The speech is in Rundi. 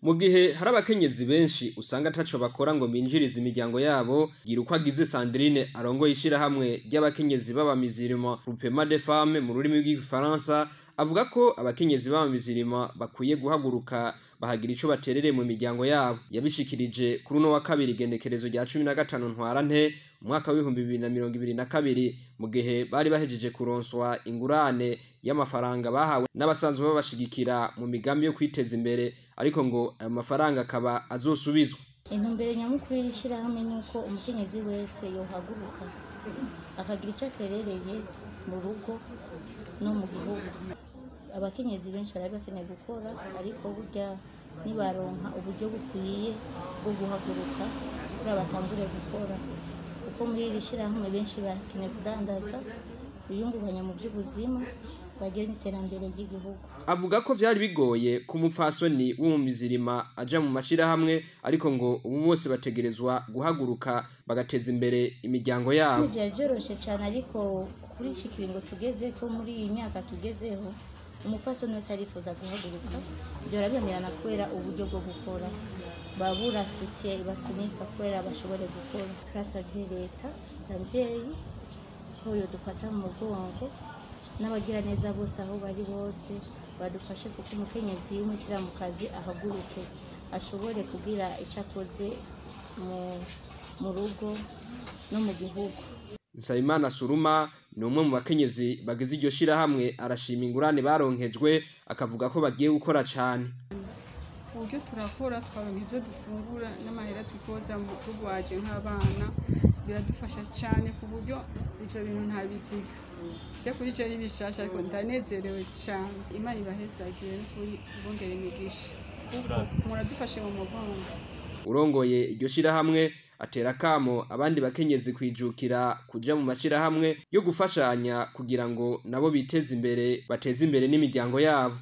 Mu gihe hari abakenyezi benshi usanga ataco bakora ngo binjirize imiryango yabo, Giruko agize Sandrine arongoye ishirahamwe ry'abakenyezi b'abamizirima Groupement des Femmes mu rurimi rw'igifaransa, avuga ko abakenyezi b'abamizirima bakwiye guhaguruka bahagira ico baterereye mu miryango yabo. Yabishikirije kuri uno wa kabiri igenekerezo rya 15 Ntwarante umwaka wa 2022 mu gihe bari bahejeje kuronswa ingurane y'amafaranga bahawe n'abasanzwe babashigikira mu migambi yo kwiteza imbere, ariko ngo ayo mafaranga akaba azosubizwa. Intumbero nyamukuru y'ishirahamwe nuko umukenyezi wese yohaguruka akagira ico aterereye mu rugo no mu gihugu. Abakenyezi benshi bari bakeneye gukora, ariko burya nibaronka uburyo bukwiye bwo guhaguruka kuri batangure gukora, kuko muri iri shirahamwe benshi bakeneye kudandaza biyungunganya mu by'ubuzima bagira n'iterambere ry'igihugu. Avuga ko vyari bigoye ku mupfasoni w'umumizirima aja mu mashirahamwe, ariko ngo ubu bose bategerezwa guhaguruka bagateza imbere imiryango yabo. Byari byoroshe cyane, ariko kuri iki kiringo tugeze ko muri iyi myaka tugezeho umupfasoni wese arifuza guhaguruka, byorabonerana kubera uburyo bwo gukora baburasutse ibasunika kubera bashobore gukora. Turasavye leta tamvyeyi ko yodufata mu mugongo n'abagira neza bose aho bari bose badufashe, kuko umukenyezi w'umwisiramukazi ahaguruke ashobore kugira ico akoze mu rugo no mu gihugu. Nsabimana Suruma ni umwe mu bakenyezi bagize iryo shirahamwe, arashima ingurane baronkejwe, akavuga ko bagiye gukora cane. Uburyo turakora twaronka ivyo dufungura n'amahera twikoza mu tugwaje nk'abana, biradufasha cyane ku buryo ivyo bintu ntabiziga. Je kuri je bishasha, ariko ndanezerewe cyane. Imana ibahezagiye kuri bongere imigisha, kuko muradufashe mu mugongo. Urongoye iryo shirahamwe atera kamo abandi bakenyezi kwijukira kuja mu mashirahamwe yo gufashanya kugira ngo nabo biteze imbere, bateze imbere n'imiryango yabo.